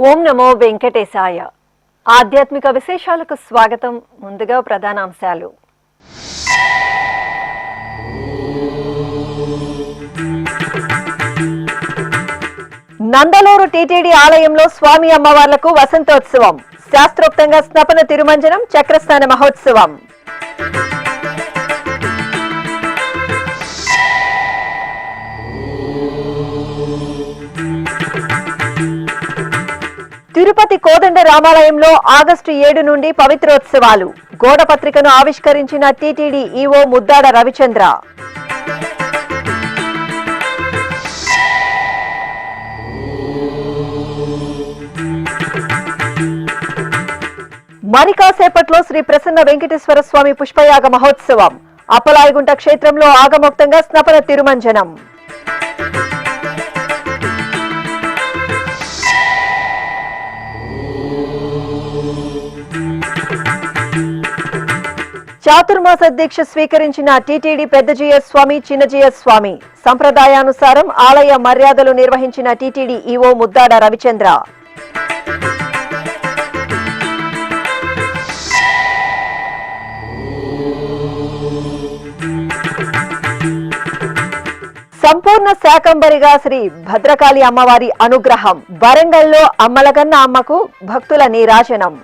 ఓం నమో వెంకటేశాయ. ఆధ్యాత్మిక విశేషాలకు స్వాగతం. ముందుగా ప్రధానాంశాలు. నందలూరు టీటీడీ ఆలయంలో స్వామి అమ్మవార్లకు వసంతోత్సవం. శాస్త్రోక్తంగా స్నపన తిరుమంజనం, చక్రస్నాన మహోత్సవం. తిరుపతి కోదండ రామాలయంలో ఆగస్టు 7 నుండి పవిత్రోత్సవాలు. గోడ పత్రికను ఆవిష్కరించిన టీటీడీ ఈవో ముద్దాడ రవిచంద్ర. మరి కాసేపట్లో శ్రీ ప్రసన్న వెంకటేశ్వర స్వామి పుష్పయాగ మహోత్సవం. అప్పలాయగుంట క్షేత్రంలో ఆగమోక్తంగా స్నపన తిరుమంజనం. చాతుర్మాస దీక్ష స్వీకరించిన టీటీడీ పెద్దజీఎస్ స్వామి, చిన్నజీఎస్ స్వామి. సంప్రదాయానుసారం ఆలయ మర్యాదలు నిర్వహించిన టీటీడీ ఈవో ముద్దాడ రవిచంద్ర. సంపూర్ణ శాకంబరిగా శ్రీ భద్రకాళి అమ్మవారి అనుగ్రహం. వరంగల్లో అమ్మలగన్న అమ్మకు భక్తుల నీరాజనం.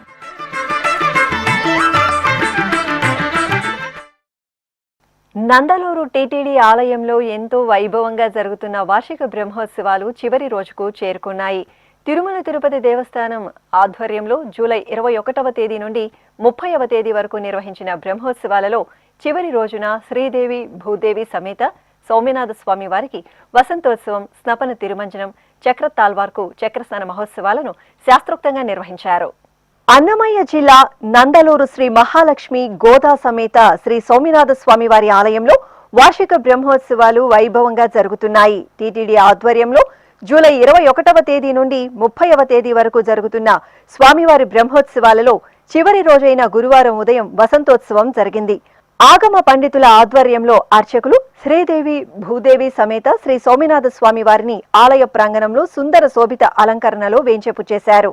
నందలూరు టీటీడీ ఆలయంలో ఎంతో వైభవంగా జరుగుతున్న వార్షిక బ్రహ్మోత్సవాలు చివరి రోజుకు చేరుకున్నాయి. తిరుమల తిరుపతి దేవస్థానం ఆధ్వర్యంలో జూలై 21వ తేదీ నుండి 30వ తేదీ వరకు నిర్వహించిన బ్రహ్మోత్సవాలలో చివరి రోజున శ్రీదేవి భూదేవి సమేత సౌమ్యనాథ స్వామి వారికి వసంతోత్సవం, స్నపన తిరుమంజనం, చక్రతాల్వార్కు చక్రస్నాన మహోత్సవాలను శాస్త్రోక్తంగా నిర్వహించారు. అన్నమయ్య జిల్లా నందలూరు శ్రీ మహాలక్ష్మి గోదా సమేత శ్రీ సౌమ్యనాథ స్వామి వారి ఆలయంలో వార్షిక బ్రహ్మోత్సవాలు వైభవంగా జరుగుతున్నాయి. టీటీడీ ఆధ్వర్యంలో జూలై 21వ తేదీ నుండి 30వ తేదీ వరకు జరుగుతున్న స్వామివారి బ్రహ్మోత్సవాలలో చివరి రోజైన గురువారం ఉదయం వసంతోత్సవం జరిగింది. ఆగమ పండితుల ఆధ్వర్యంలో అర్చకులు శ్రీదేవి భూదేవి సమేత శ్రీ సౌమ్యనాథ స్వామి వారిని ఆలయ ప్రాంగణంలో సుందర శోభిత అలంకరణలో వేంచేపు చేశారు.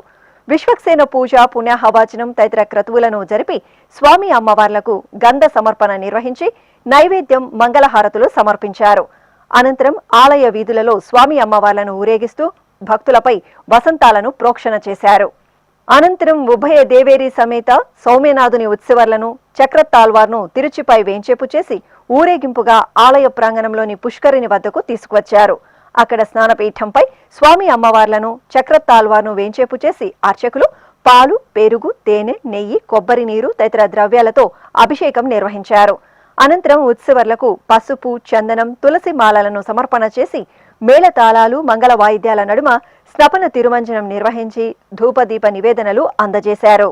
విశ్వక్సేన పూజ, పుణ్యహవాచనం తదితర క్రతువులను జరిపి స్వామి అమ్మవార్లకు గంధ సమర్పణ నిర్వహించి నైవేద్యం, మంగళహారతులు సమర్పించారు. అనంతరం ఆలయ వీధులలో స్వామి అమ్మవార్లను ఊరేగిస్తూ భక్తులపై వసంతాలను ప్రోక్షణ చేశారు. అనంతరం ఉభయ దేవేరి సమేత సౌమ్యనాథుని ఉత్సవర్లను, చక్రతాల్వార్ను తిరుచిపై వేంచేపు చేసి ఊరేగింపుగా ఆలయ ప్రాంగణంలోని పుష్కరిణి వద్దకు తీసుకువచ్చారు. అక్కడ స్నానపీఠంపై స్వామి అమ్మవార్లను, చక్రతాల్వార్ను వేంచేపు చేసి అర్చకులు పాలు, పెరుగు, తేనె, నెయ్యి, కొబ్బరి నీరు తదితర ద్రవ్యాలతో అభిషేకం నిర్వహించారు. అనంతరం ఉత్సవర్లకు పసుపు, చందనం, తులసి మాలలను సమర్పణ చేసి మేళతాళాలు, మంగళ వాయిద్యాల నడుమ స్నపన తిరుమంజనం నిర్వహించి ధూపదీప నివేదనలు అందజేశారు.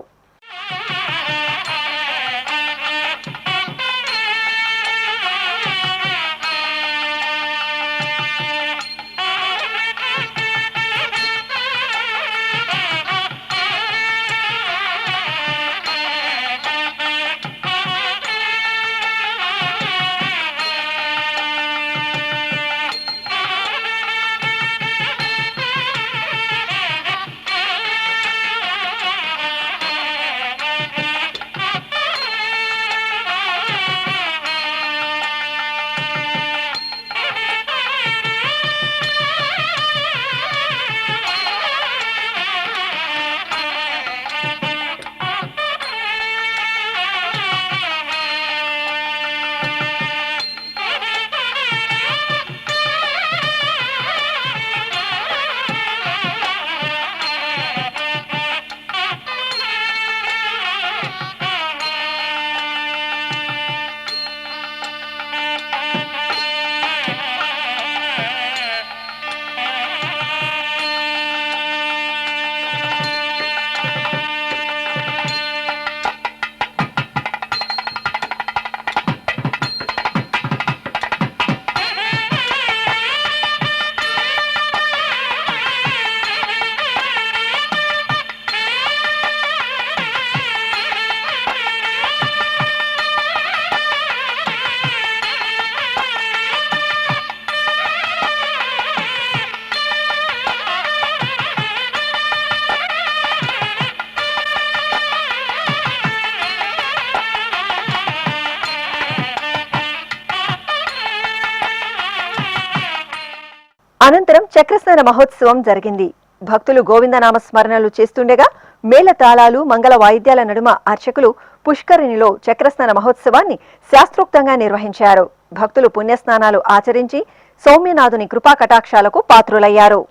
అనంతరం చక్రస్నాన మహోత్సవం జరిగింది. భక్తులు గోవిందనామ స్మరణలు చేస్తుండగా మేళతాళాలు మంగళ వాయిద్యాల నడుమ అర్చకులు పుష్కరిణిలో చక్రస్నాన మహోత్సవాన్ని శాస్త్రోక్తంగా నిర్వహించారు. భక్తులు పుణ్యస్నానాలు ఆచరించి సౌమ్యనాథుని కృపా కటాక్షాలకు పాత్రులయ్యారు.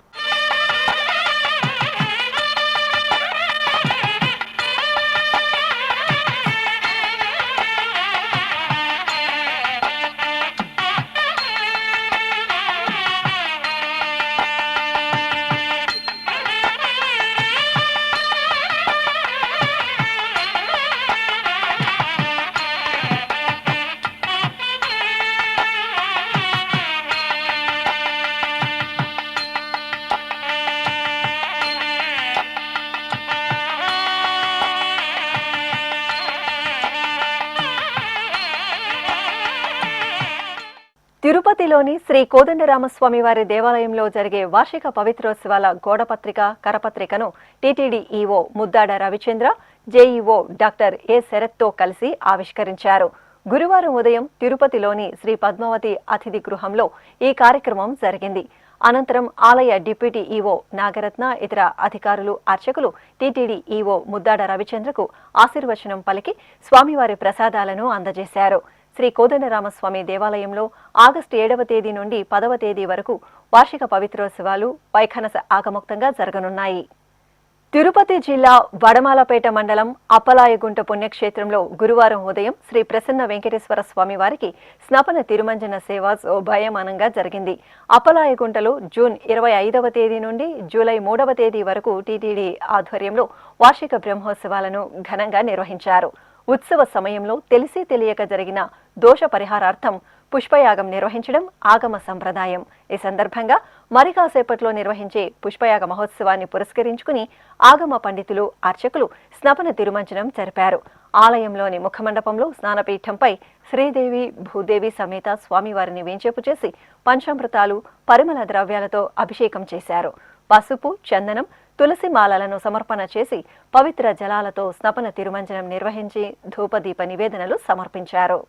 తిరుపతిలోని శ్రీ కోదండరామస్వామి వారి దేవాలయంలో జరిగే వార్షిక పవిత్రోత్సవాల గోడపత్రిక కరపత్రికను TTD EO Muddada Ravichandra, JEO doctor A శరత్తో కలిసి ఆవిష్కరించారు. గురువారం ఉదయం తిరుపతిలోని శ్రీ పద్మావతి అతిథి గృహంలో ఈ కార్యక్రమం జరిగింది. అనంతరం ఆలయ డిప్యూటీ ఈవో నాగరత్న, ఇతర అధికారులు, అర్చకులు టీటీడీ ఈవో ముద్దాడ రవిచంద్రకు ఆశీర్వచనం పలికి స్వామివారి ప్రసాదాలను అందజేశారు. శ్రీ కోదండరామస్వామి దేవాలయంలో ఆగస్టు 7వ తేదీ నుండి 10వ తేదీ వరకు వార్షిక పవిత్రోత్సవాలు వైఖానస ఆగమోక్తంగా జరగనున్నాయి. తిరుపతి జిల్లా వడమాలపేట మండలం అప్పలాయగుంట పుణ్యక్షేత్రంలో గురువారం ఉదయం శ్రీ ప్రసన్న వెంకటేశ్వర స్వామి వారికి స్నపన తిరుమంజన సేవ శోభాయమానంగా జరిగింది. అప్పలాయగుంటలో జూన్ 25వ తేదీ నుండి జూలై 3వ తేదీ వరకు టీటీడీ ఆధ్వర్యంలో వార్షిక బ్రహ్మోత్సవాలను ఘనంగా నిర్వహించారు. ఉత్సవ సమయంలో తెలిసి తెలియక జరిగిన దోష పరిహారార్థం పుష్పయాగం నిర్వహించడం ఆగమ సంప్రదాయం. ఈ సందర్భంగా మరి కాసేపట్లో నిర్వహించే పుష్పయాగ మహోత్సవాన్ని పురస్కరించుకుని ఆగమ పండితులు, అర్చకులు స్నపన తిరుమంజనం జరిపారు. ఆలయంలోని ముఖమండపంలో స్నానపీఠంపై శ్రీదేవి, భూదేవి సమేత స్వామివారిని వేంచేపు చేసి పంచామృతాలు, పరిమళ ద్రవ్యాలతో అభిషేకం చేశారు. పసుపు, చందనం, తులసి మాలలను సమర్పణ చేసి పవిత్ర జలాలతో స్నపన తిరుమంజనం నిర్వహించి ధూపదీప నివేదనలు సమర్పించారు.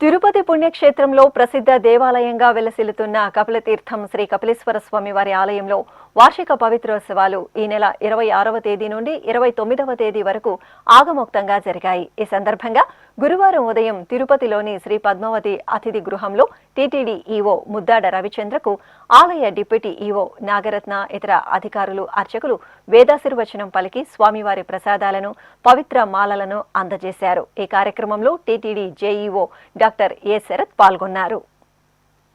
తిరుపతి పుణ్యక్షేత్రంలో ప్రసిద్ధ దేవాలయంగా వెలసిల్లుతున్న కపిలతీర్థం శ్రీ కపిలేశ్వర స్వామి వారి ఆలయంలో వార్షిక పవిత్రోత్సవాలు ఈ నెల 26వ తేదీ నుండి 29వ తేదీ వరకు ఆగమోక్తంగా జరిగాయి. ఈ సందర్భంగా గురువారం ఉదయం తిరుపతిలోని శ్రీ పద్మావతి అతిథి గృహంలో టీటీడీ ఈవో ముద్దాడ రవిచంద్రకు ఆలయ డిప్యూటీ ఈవో నాగరత్న, ఇతర అధికారులు, అర్చకులు వేదాశీర్వచనం పలికి స్వామివారి ప్రసాదాలను, పవిత్ర మాలలను అందజేశారు. ఈ కార్యక్రమంలో TTD JEO doctor A Sharath పాల్గొన్నారు.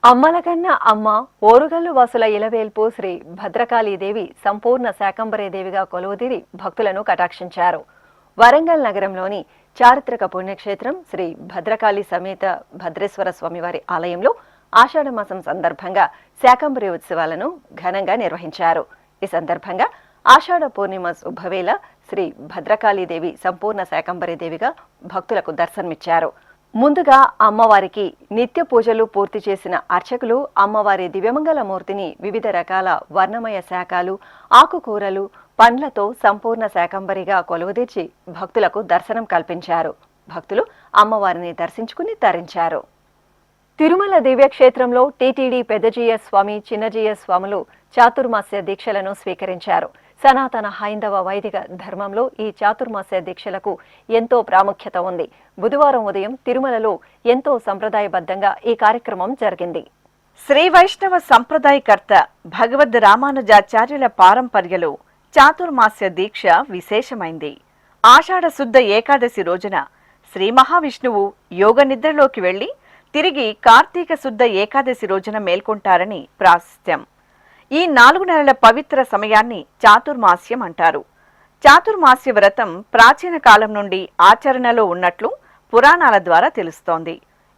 అమ్మలకన్న అమ్మ ఓరుగల్లు వాసుల ఇలవేల్పు శ్రీ భద్రకాళీదేవి సంపూర్ణ శాకంబరీదేవిగా కొలువుదీరి భక్తులను కటాక్షించారు. వరంగల్ నగరంలోని చారిత్రక పుణ్యక్షేత్రం శ్రీ భద్రకాళి సమేత భద్రేశ్వర స్వామివారి ఆలయంలో ఆషాఢమాసం సందర్భంగా శాకంబరి ఉత్సవాలను ఘనంగా నిర్వహించారు. ఈ సందర్భంగా ఆషాఢ పూర్ణిమ శుభవేళ శ్రీ భద్రకాళీదేవి సంపూర్ణ శాకంబరీదేవిగా భక్తులకు దర్శనమిచ్చారు. ముందుగా అమ్మవారికి నిత్య పూజలు పూర్తి చేసిన అర్చకులు అమ్మవారి దివ్యమంగళ మూర్తిని వివిధ రకాల వర్ణమయ శాఖలు, ఆకుకూరలు, పండ్లతో సంపూర్ణ శాకంబరిగా కొలువుదీర్చి భక్తులకు దర్శనం కల్పించారు. భక్తులు అమ్మవారిని దర్శించుకుని తరించారు. తిరుమల దివ్యక్షేత్రంలో టీటీడీ పెద్దజీయ స్వామి, చిన్నజీయ స్వాములు చాతుర్మాస్య దీక్షలను స్వీకరించారు. సనాతన హైందవ వైదిక ధర్మంలో ఈ చాతుర్మాస్య దీక్షలకు ఎంతో ప్రాముఖ్యత ఉంది. బుధవారం ఉదయం తిరుమలలో ఎంతో సంప్రదాయబద్ధంగా ఈ కార్యక్రమం జరిగింది. శ్రీ వైష్ణవ సంప్రదాయకర్త భగవద్ రామానుజాచార్యుల పారంపర్యలో చాతుర్మాస్య దీక్ష విశేషమైంది. ఆషాఢ శుద్ధ ఏకాదశి రోజున శ్రీ మహావిష్ణువు యోగ నిద్రలోకి వెళ్లి తిరిగి కార్తీక శుద్ధ ఏకాదశి రోజున మేల్కొంటారని ప్రాశస్త్యం. ఈ 4 నెలల పవిత్ర సమయాన్ని చాతుర్మాస్యం అంటారు. చాతుర్మాస్య వ్రతం ప్రాచీన కాలం నుండి ఆచరణలో ఉన్నట్లు పురాణాల ద్వారా తెలుస్తోంది.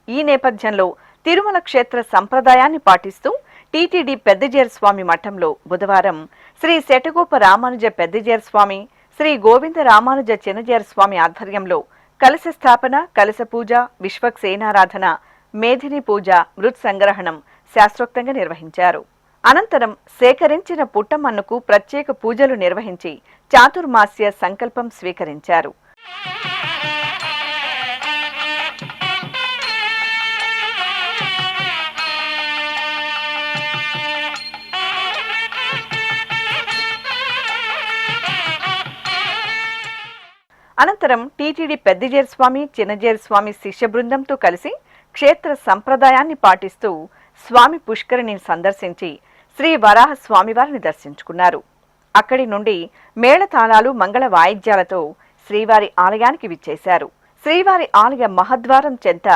ఈ నేపథ్యంలో తిరుమల క్షేత్ర సంప్రదాయాన్ని పాటిస్తూ టీటీడీ పెద్దజీయర్ స్వామి మఠంలో బుధవారం శ్రీ శటగోప రామానుజ పెద్దజీయర్ స్వామి, శ్రీ గోవింద రామానుజ చిన్నజీయర్ స్వామి ఆధ్వర్యంలో కలశ స్థాపన, కలశ పూజ, విశ్వక్సేనారాధన, మేధిని పూజ, మృత్ సంగ్రహణం శాస్త్రోక్తంగా నిర్వహించారు. అనంతరం సేకరించిన పుట్టమన్నుకు ప్రత్యేక పూజలు నిర్వహించి చాతుర్మాస్య సంకల్పం స్వీకరించారు. అనంతరం టీటీడీ పెద్దజీయర్ స్వామి, చిన్నజీయర్ స్వామి శిష్య బృందంతో కలిసి క్షేత్ర సంప్రదాయాన్ని పాటిస్తూ స్వామి పుష్కరిణిని సందర్శించి శ్రీ వరాహ స్వామివారిని దర్శించుకున్నారు. అక్కడి నుండి మేళతాళాలు, మంగళ వాయిద్యాలతో శ్రీవారి ఆలయానికి విచ్చేశారు. శ్రీవారి ఆలయ మహద్వారం చెంత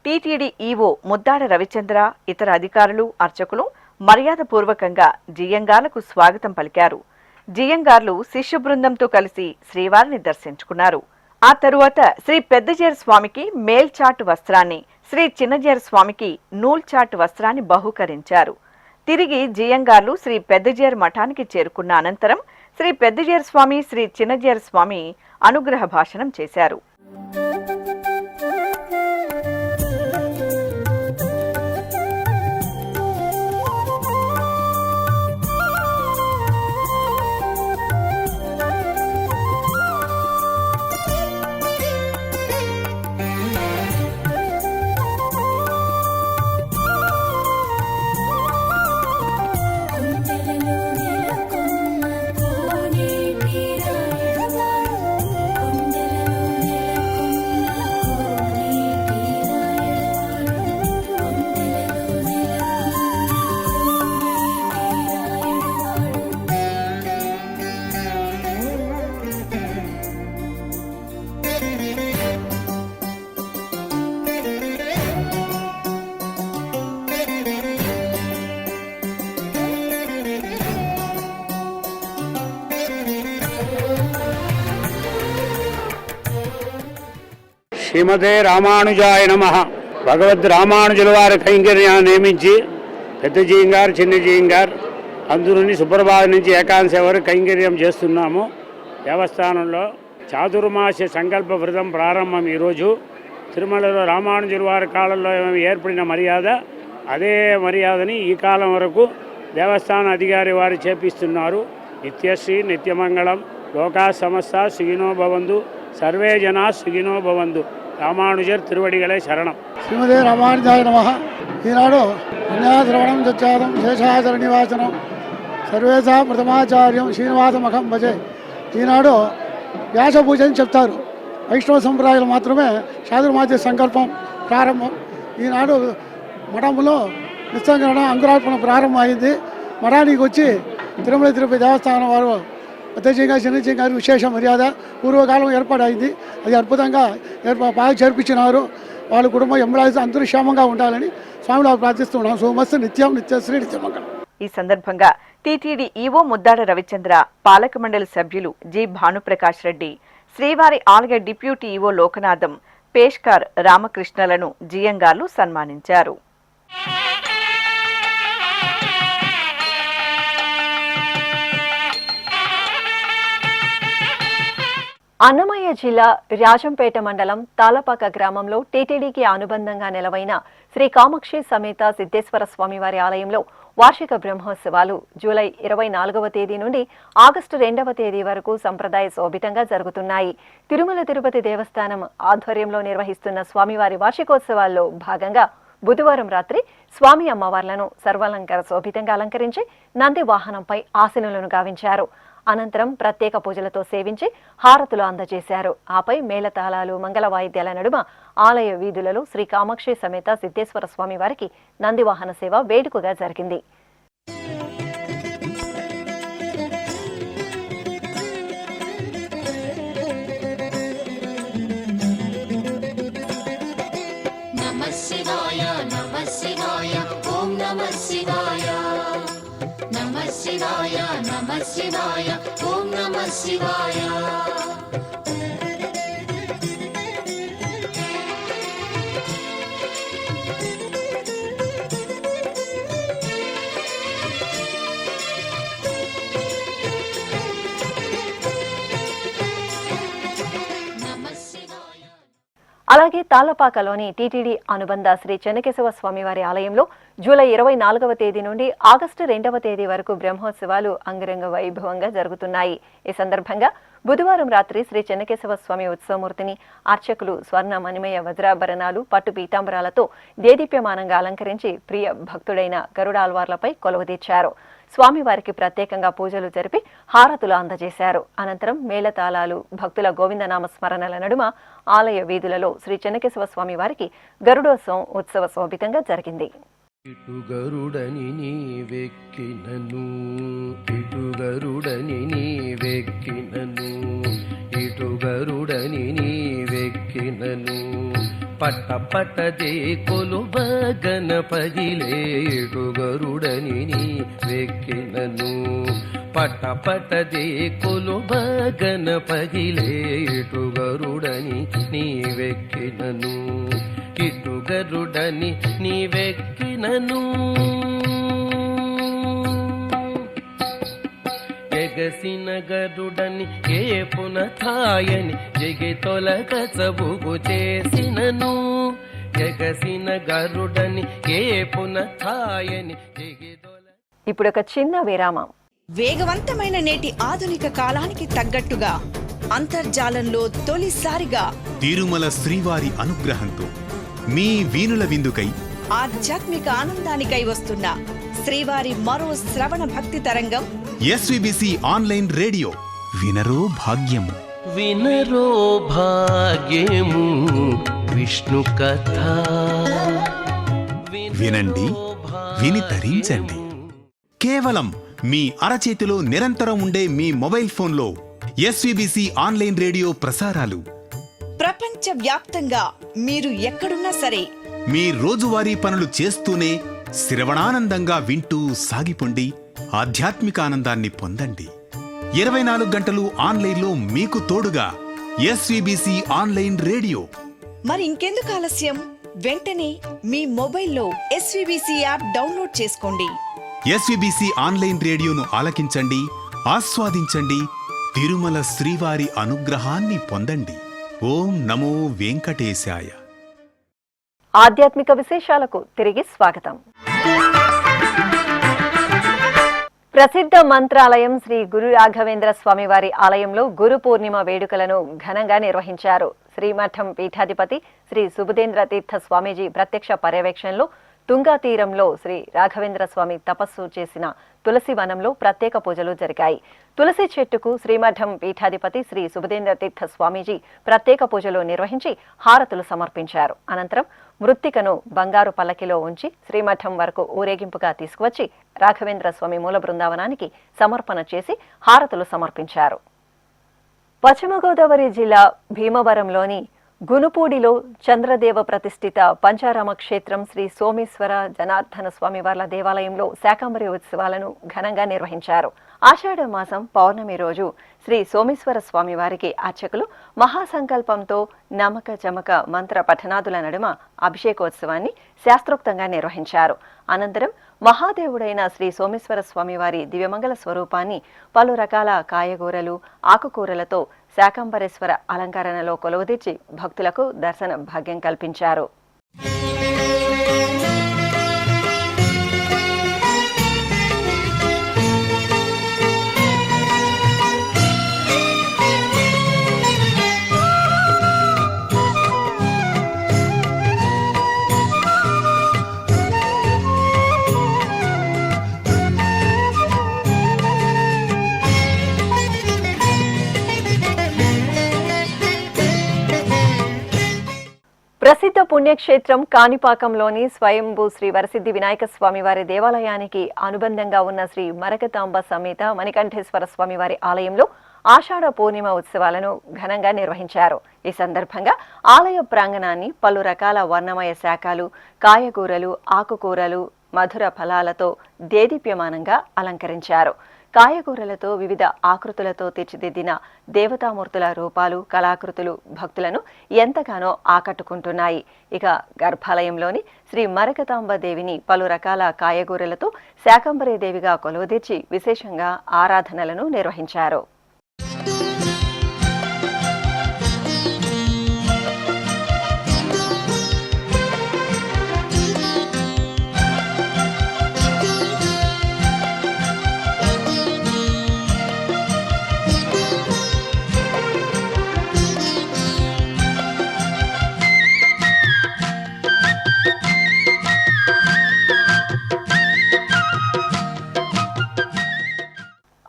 టీటీడీ ఈవో ముద్దాడ రవిచంద్ర, ఇతర అధికారులు, అర్చకులు మర్యాదపూర్వకంగా జియ్యంగార్లకు స్వాగతం పలికారు. జియ్యంగార్లు శిష్య బృందంతో కలిసి శ్రీవారిని దర్శించుకున్నారు. ఆ తరువాత శ్రీ పెద్దజీయర్ స్వామికి మేల్చాటు వస్త్రాన్ని, శ్రీ చిన్నజీయర్ స్వామికి నూల్చాటు వస్త్రాన్ని బహూకరించారు. తిరిగి జియ్యంగార్లు శ్రీ పెద్దజీయర్ మఠానికి చేరుకున్న అనంతరం శ్రీ పెద్దజీయర్ స్వామి, శ్రీ చిన్నజీయర్ స్వామి అనుగ్రహ భాషణం చేశారు. శ్రీమతే రామానుజాయ నమః. భగవద్ రామానుజుల వారి కైంకర్యాన్ని నియమించి పెద్దజీయంగారు, చిన్నజీయంగారు అందులోని సుప్రభాతం నుంచి ఏకాంశ వరకు కైంకర్యం చేస్తున్నాము. దేవస్థానంలో చాతుర్మాస్య సంకల్ప వ్రతం ప్రారంభం ఈరోజు. తిరుమలలో రామానుజుల వారి కాలంలో ఏర్పడిన మర్యాద, అదే మర్యాదని ఈ కాలం వరకు దేవస్థాన అధికారి వారు చేపిస్తున్నారు. నిత్యశ్రీ నిత్యమంగళం, లోకా సమస్త సుఖినో భవంతు, సర్వే జనా సుఖినో భవంతు. రామానుజర్ తిరువడిగలే శరణం. శ్రీమదే రామానుజాయ నమః. ఈనాడు అన్యాశ్రవణం చచ్చారం శేషాచర నివాసనం సర్వేశా ప్రథమాచార్యం శ్రీనివాసమఖం భజే. ఈనాడు వ్యాస పూజ అని చెప్తారు. వైష్ణవ సంప్రదాయాలు మాత్రమే చాతుర్మాస్య సంకల్పం ప్రారంభం. ఈనాడు మఠంలో నిస్సంగరణ అంకురార్పణ ప్రారంభం అయింది. మఠానికి వచ్చి తిరుమల తిరుపతి దేవస్థానం వారు పెద్దజీగా, చిన్నజీ గారి విశేష మర్యాద పూర్వకాలం ఏర్పాటైంది. అది అద్భుతంగా బాగా చేర్పించినారు. వాళ్ళ కుటుంబం ఎంప్లాయీస్ అందరూ క్షేమంగా ఉండాలని స్వామిలో ప్రార్థిస్తున్నాం. సోమస్సు నిత్యం నిత్యశ్రీ నిత్యమంగళం. ఈ సందర్భంగా టీటీడీ ఈవో ముద్దాడ రవిచంద్ర, పాలక మండలి సభ్యులు జి భానుప్రకాష్ రెడ్డి, శ్రీవారి ఆలయ డిప్యూటీ ఈవో లోకనాథం, పేష్కార్ రామకృష్ణలను జియ్యంగార్లు సన్మానించారు. అన్నమయ్య జిల్లా రాజంపేట మండలం తాళపాక గ్రామంలో టీటీడీకి అనుబంధంగా నెలవైన శ్రీ కామాక్షి సమేత సిద్ధేశ్వర స్వామివారి ఆలయంలో వార్షిక బ్రహ్మోత్సవాలు జూలై 24వ తేదీ నుండి ఆగస్టు 2వ తేదీ వరకు సంప్రదాయ శోభితంగా జరుగుతున్నాయి. తిరుమల తిరుపతి దేవస్థానం ఆధ్వర్యంలో నిర్వహిస్తున్న స్వామివారి వార్షికోత్సవాల్లో భాగంగా బుధవారం రాత్రి స్వామి అమ్మవార్లను సర్వాలంకార శోభితంగా అలంకరించి నంది వాహనంపై ఆసీనులను గావించారు. అనంతరం ప్రత్యేక పూజలతో సేవించి హారతులు అందజేశారు. ఆపై మేళతాళాలు, మంగళ వాయిద్యాల నడుమ ఆలయ వీధులలో శ్రీ కామాక్షి సమేత సిద్ధేశ్వర స్వామి వారికి నందివాహన సేవ వేడుకగా జరిగింది. శివాయ నమః శివాయ ఓం నమః శివాయ. అలాగే తాళ్లపాకలోని టీటీడీ అనుబంధ శ్రీ చెన్నకేశవ స్వామివారి ఆలయంలో జూలై 24వ తేదీ నుండి ఆగస్టు 2వ తేదీ వరకు బ్రహ్మోత్సవాలు అంగరంగ వైభవంగా జరుగుతున్నాయి. ఈ సందర్భంగా బుధవారం రాత్రి శ్రీ చెన్నకేశవ స్వామి ఉత్సవమూర్తిని అర్చకులు స్వర్ణ మణిమయ వజ్రాభరణాలు, పట్టు పీతాంబరాలతో దేదీప్యమానంగా అలంకరించి ప్రియ భక్తుడైన గరుడాల్వార్లపై కొలువుదీర్చారు. స్వామివారికి ప్రత్యేకంగా పూజలు జరిపి హారతులు అందజేశారు. అనంతరం మేళతాళాలు, భక్తుల గోవిందనామ స్మరణల నడుమ ఆలయ వీధులలో శ్రీ చెన్నకేశవ స్వామి వారికి గరుడోత్సవం ఉత్సవ శోభితంగా జరిగింది. ఇటు గరుడని నీవెక్కినను, ఇటు గరుడని నీవెక్కినను, ఇటు గరుడని నీవెక్కినను, పట్ట పట్టదే కొలువ గణపదిలే, ఇటు గరుడని నీవెక్కినను, పట్ట పట్టదే కొలువ గణపదిలే, ఇటు గరుడని నీవెక్కినను, ఇటు గరుడని నీవెక్కినను. ఎగసిన గరుడని ఏ పునథాయని జగి తొలగ చబుగు చేసినను, ఎగసిన గరుడని ఏ పునథాయని జగి తొలగ. ఇప్పుడు ఒక చిన్న విరామం. వేగవంతమైన నేటి ఆధునిక కాలానికి తగ్గట్టుగా అంతర్జాలంలో తొలిసారిగా తిరుమల శ్రీవారి అనుగ్రహంతో మీ వీణుల విందుకై ఆధ్యాత్మిక ఆనందానికై వస్తున్న శ్రీవారి మరో శ్రవణ భక్తి తరంగం ఎస్విబిసి ఆన్లైన్ రేడియో. వినరో భాగ్యము, వినరో భాగ్యము విష్ణు కథ. వినండి, విని తరించండి. కేవలం మీ అరచేతిలో నిరంతరం ఉండే మీ మొబైల్ ఫోన్లో ఎస్విబిసి ఆన్లైన్ రేడియో ప్రసారాలు ప్రపంచ వ్యాప్తంగా మీరు ఎక్కడున్నా సరే మీ రోజువారీ పనులు చేస్తూనే శ్రవణానందంగా వింటూ సాగిపోండి, ఆధ్యాత్మిక ఆనందాన్ని పొందండి. 24 గంటలు ఆన్లైన్లో మీకు తోడుగా ఎస్విబిసి ఆన్లైన్ రేడియో. మరి ఇంకెందుకు ఆలస్యం? వెంటనే మీ మొబైల్లో ఎస్విబిసి యాప్ డౌన్లోడ్ చేసుకోండి. ఎస్విబిసి ఆన్లైన్ రేడియోను ఆలకించండి, ఆస్వాదించండి, తిరుమల శ్రీవారి అనుగ్రహాన్ని పొందండి. ఓం నమో వెంకటేశాయ. ఆధ్యాత్మిక విశేషాలకు తిరిగి స్వాగతం. ప్రసిద్ధ మంత్రాలయం శ్రీ గురు రాఘవేంద్ర స్వామివారి ఆలయంలో గురు పూర్ణిమ వేడుకలను ఘనంగా నిర్వహించారు. శ్రీమఠం పీఠాధిపతి శ్రీ సుబుధేంద్ర తీర్థ స్వామీజీ ప్రత్యక్ష పర్యవేక్షణలో తుంగా తీరంలో శ్రీ రాఘవేంద్ర స్వామి తపస్సు చేసిన తులసి వనంలో ప్రత్యేక పూజలు జరిగాయి. తులసి చెట్టుకు శ్రీమఠం పీఠాధిపతి శ్రీ సుబుధేంద్ర తీర్థ స్వామీజీ ప్రత్యేక పూజలు నిర్వహించి హారతులు సమర్పించారు. అనంతరం మృత్తికను బంగారు పల్లకిలో ఉంచి శ్రీమఠం వరకు ఊరేగింపుగా తీసుకువచ్చి రాఘవేంద్ర స్వామి మూల బృందావనానికి సమర్పణ చేసి హారతులు సమర్పించారు. పశ్చిమ గోదావరి జిల్లా భీమవరంలోని గునుపూడిలో చంద్రదేవ ప్రతిష్ఠిత పంచారామ క్షేత్రం శ్రీ సోమేశ్వర జనార్దన స్వామివార్ల దేవాలయంలో శాకంబరి ఉత్సవాలను ఘనంగా నిర్వహించారు. ఆషాఢ మాసం పౌర్ణమి రోజు శ్రీ సోమేశ్వర స్వామివారికి అర్చకులు మహాసంకల్పంతో నమక చమక మంత్ర పఠనాదుల నడుమ అభిషేకోత్సవాన్ని శాస్త్రోక్తంగా నిర్వహించారు. అనంతరం మహాదేవుడైన శ్రీ సోమేశ్వర స్వామివారి దివ్యమంగళ స్వరూపాన్ని పలు రకాల కాయగూరలు, ఆకుకూరలతో శాకంబరేశ్వర అలంకరణలో కొలువుదీర్చి భక్తులకు దర్శన భాగ్యం కల్పించారు. ప్రసిద్ధ పుణ్యక్షేత్రం కాణిపాకంలోని స్వయంభూ శ్రీ వరసిద్ధి వినాయక స్వామివారి దేవాలయానికి అనుబంధంగా ఉన్న శ్రీ మరకతాంబ సమేత మణికంఠేశ్వర స్వామివారి ఆలయంలో ఆషాఢ పూర్ణిమ ఉత్సవాలను ఘనంగా నిర్వహించారు. ఈ సందర్భంగా ఆలయ ప్రాంగణాన్ని పలు రకాల వర్ణమయ శాఖలు, కాయగూరలు, ఆకుకూరలు, మధుర ఫలాలతో దేదీప్యమానంగా అలంకరించారు. కాయగూరలతో వివిధ ఆకృతులతో తీర్చిదిద్దిన దేవతామూర్తుల రూపాలు, కళాకృతులు భక్తులను ఎంతగానో ఆకట్టుకుంటున్నాయి. ఇక గర్భాలయంలోని శ్రీ మరకతాంబ దేవిని పలు రకాల కాయగూరలతో శాకంబరీ దేవిగా కొలువుదీర్చి విశేషంగా ఆరాధనలను నిర్వహించారు.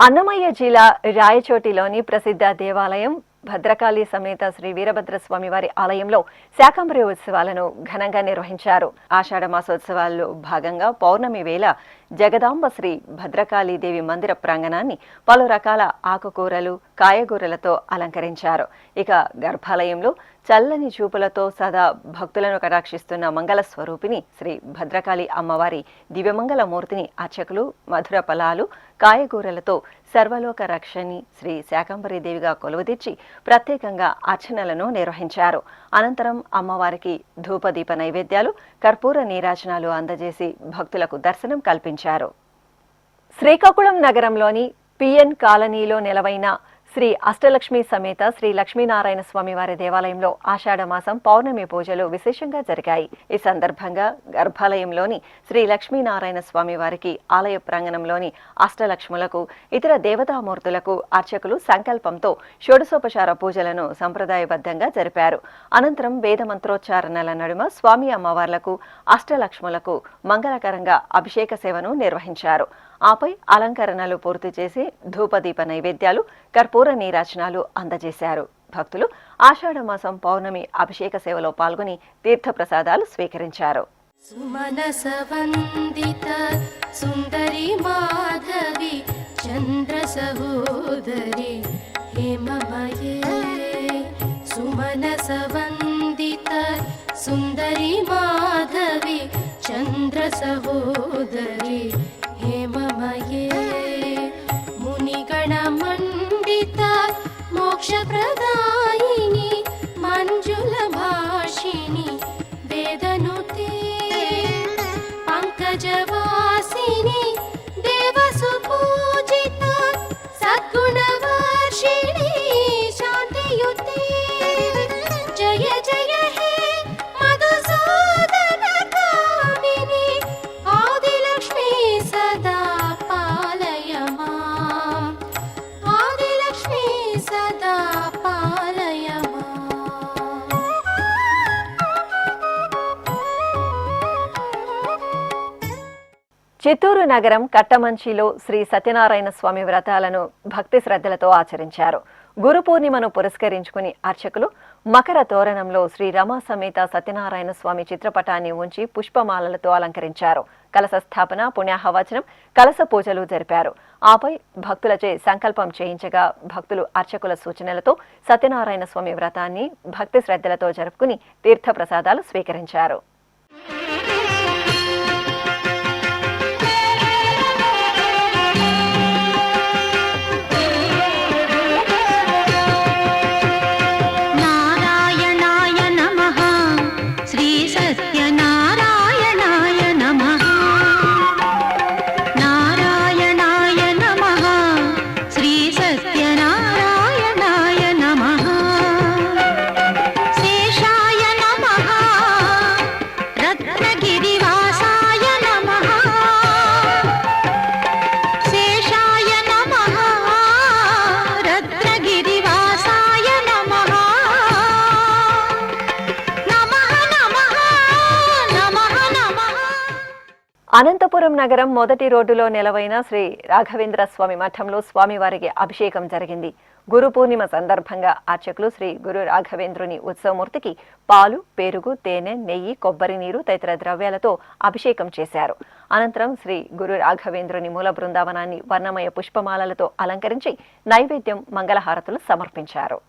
అన్నమయ్య జిల్లా రాయచోటిలోని ప్రసిద్ధ దేవాలయం భద్రకాళి సమేత శ్రీ వీరభద్ర స్వామివారి ఆలయంలో శాకంబరీ ఉత్సవాలను ఘనంగా నిర్వహించారు. ఆషాఢ మాసోత్సవాల్లో భాగంగా పౌర్ణమి వేళ జగదాంబ శ్రీ భద్రకాళీదేవి మందిర ప్రాంగణాన్ని పలు రకాల ఆకుకూరలు, కాయగూరలతో అలంకరించారు. ఇక గర్భాలయంలో చల్లని చూపులతో సదా భక్తులను కటాక్షిస్తున్న మంగళ స్వరూపిణి శ్రీ భద్రకాళి అమ్మవారి దివ్యమంగళ మూర్తిని అర్చకులు మధుర ఫలాలు, కాయగూరలతో సర్వలోక రక్షణి శ్రీ శాకంబరీ దేవిగా కొలువుదీర్చి ప్రత్యేకంగా అర్చనలను నిర్వహించారు. అనంతరం అమ్మవారికి ధూపదీప నైవేద్యాలు, కర్పూర నీరాజనాలు అందజేసి భక్తులకు దర్శనం కల్పించారు. శ్రీకాకుళం నగరంలోని పిఎన్ కాలనీలో నెలవైన శ్రీ అష్టలక్ష్మి సమేత శ్రీ లక్ష్మీనారాయణ స్వామివారి దేవాలయంలో ఆషాఢ మాసం పౌర్ణమి పూజలు విశేషంగా జరిగాయి. ఈ సందర్భంగా గర్భాలయంలోని శ్రీ లక్ష్మీనారాయణ స్వామివారికి ఆలయ ప్రాంగణంలోని అష్టలక్ష్ములకు, ఇతర దేవతామూర్తులకు అర్చకులు సంకల్పంతో షోడశోపచార పూజలను సంప్రదాయబద్ధంగా జరిపారు. అనంతరం వేద మంత్రోచ్చారణల నడుమ స్వామి అమ్మవార్లకు, అష్టలక్ష్ములకు మంగళకరంగా అభిషేక సేవను నిర్వహించారు. ఆపై అలంకరణలు పూర్తి చేసి ధూపదీప నైవేద్యాలు, కర్పూర నీరాజనాలు అందజేశారు. భక్తులు ఆషాఢమాసం పౌర్ణమి అభిషేక సేవలో పాల్గొని తీర్థప్రసాదాలు స్వీకరించారు. సుమనసవందిత సుందరి మాధవి చంద్ర సహోదరి హేమమయే సుమనసవందిత సుందరి మాధవి చంద్ర సహోదరి हेममये मुनिगणमण्डित मोक्षप्रदायिनि मञ्जुलभाषिणि वेदनुते पङ्कजवासिनि देवसुपूजित सद्गुणवर्षिणि शान्तियुते जय जय हे मधुसूदन कामिनि आदिलक्ष्मी सदा पालय मां आदिलक्ष्मी सदा पालय చిత్తూరు నగరం కట్టమంచిలో శ్రీ సత్యనారాయణ స్వామి వ్రతాలను భక్తి శ్రద్ధలతో ఆచరించారు. గురు పూర్ణిమను పురస్కరించుకుని అర్చకులు మకర తోరణంలో శ్రీ రమా సమేత సత్యనారాయణ స్వామి చిత్రపటాన్ని ఉంచి పుష్పమాలలతో అలంకరించారు. కలశ స్థాపన, పుణ్యాహవచనం, కలశ పూజలు జరిపారు. ఆపై భక్తులచే సంకల్పం చేయించగా భక్తులు అర్చకుల సూచనలతో సత్యనారాయణ స్వామి వ్రతాన్ని భక్తి శ్రద్ధలతో జరుపుకుని తీర్థప్రసాదాలు స్వీకరించారు. అనంతపురం నగరం మొదటి రోడ్డులో నెలవైన శ్రీ రాఘవేంద్ర స్వామి మఠంలో స్వామివారికి అభిషేకం జరిగింది. గురు పూర్ణిమ సందర్భంగా అర్చకులు శ్రీ గురు రాఘవేంద్రుని ఉత్సవమూర్తికి పాలు, పెరుగు, తేనె, నెయ్యి, కొబ్బరి నీరు తదితర ద్రవ్యాలతో అభిషేకం చేశారు. అనంతరం శ్రీ గురు రాఘవేంద్రుని మూల బృందావనాన్ని వర్ణమయ పుష్పమాలలతో అలంకరించి నైవేద్యం, మంగళహారతులు సమర్పించారు.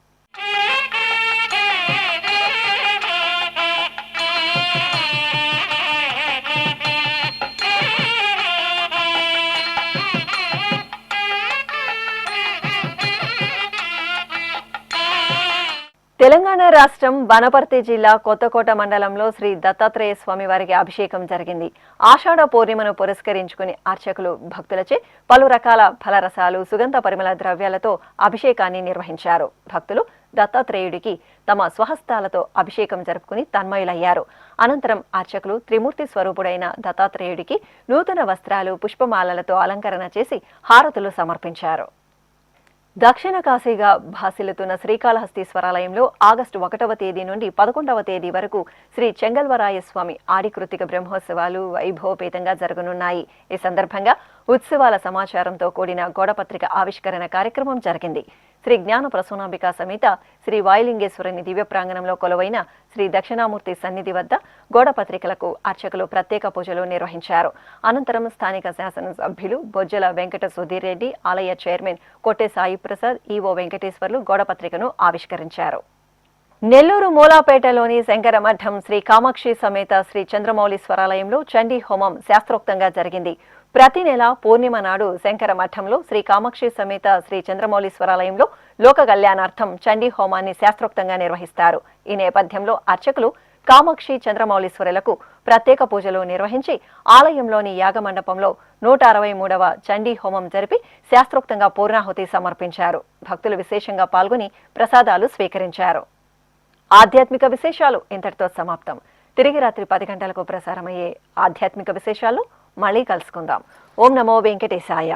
తెలంగాణ రాష్ట్రం వనపర్తి జిల్లా కొత్తకోట మండలంలో శ్రీ దత్తాత్రేయ స్వామి వారికి అభిషేకం జరిగింది. ఆషాఢ పూర్ణిమను పురస్కరించుకుని అర్చకులు భక్తులచే పలు రకాల ఫలరసాలు, సుగంధ పరిమళ ద్రవ్యాలతో అభిషేకాన్ని నిర్వహించారు. భక్తులు దత్తాత్రేయుడికి తమ స్వహస్తాలతో అభిషేకం జరుపుకుని తన్మయులయ్యారు. అనంతరం అర్చకులు త్రిమూర్తి స్వరూపుడైన దత్తాత్రేయుడికి నూతన వస్త్రాలు, పుష్పమాలలతో అలంకరణ చేసి హారతులు సమర్పించారు. దక్షిణ కాశీగా భాసిల్లుతున్న శ్రీకాళహస్తీశ్వరాలయంలో ఆగస్టు 1వ తేదీ నుండి 11వ తేదీ వరకు శ్రీ చెంగల్వరాయ స్వామి ఆడికృతిక బ్రహ్మోత్సవాలు వైభవపేతంగా జరగనున్నాయి. ఈ సందర్భంగా ఉత్సవాల సమాచారంతో కూడిన గోడపత్రిక ఆవిష్కరణ కార్యక్రమం జరిగింది. శ్రీ జ్ఞాన ప్రసూనాంబిక సమేత శ్రీ వాయులింగేశ్వరుని దివ్య ప్రాంగణంలో కొలువైన శ్రీ దక్షిణామూర్తి సన్నిధి వద్ద గోడపత్రికలకు అర్చకులు ప్రత్యేక పూజలు నిర్వహించారు. అనంతరం స్థానిక శాసనసభ్యులు బొజ్జల వెంకట సుధీర్ రెడ్డి, ఆలయ చైర్మన్ కొట్టె సాయి ప్రసాద్, ఈవో వెంకటేశ్వర్లు గోడపత్రికను ఆవిష్కరించారు. నెల్లూరు మూలాపేటలోని శంకర మఠం శ్రీ కామాక్షి సమేత శ్రీ చంద్రమౌళీశ్వరాలయంలో చండీ హోమం శాస్త్రోక్తంగా జరిగింది. ప్రతి నెల పూర్ణిమ నాడు శంకర మఠంలో శ్రీ కామాక్షి సమేత శ్రీ చంద్రమౌళీశ్వరాలయంలో లోక కళ్యాణార్థం చండీ హోమాన్ని శాస్త్రోక్తంగా నిర్వహిస్తారు. ఈ నేపథ్యంలో అర్చకులు కామాక్షి చంద్రమౌళీశ్వరులకు ప్రత్యేక పూజలు నిర్వహించి ఆలయంలోని యాగమండపంలో 163వ చండీ హోమం జరిపి శాస్త్రోక్తంగా పూర్ణాహుతి సమర్పించారు. భక్తులు విశేషంగా పాల్గొని ప్రసాదాలు స్వీకరించారు. ఆధ్యాత్మిక విశేషాలు ఇంతటితో సమాప్తం. తిరిగి రాత్రి 10 గంటలకు ప్రసారమయ్యే ఆధ్యాత్మిక విశేషాలు మళ్ళీ కలుసుకుందాం. ఓం నమో వెంకటేశాయ.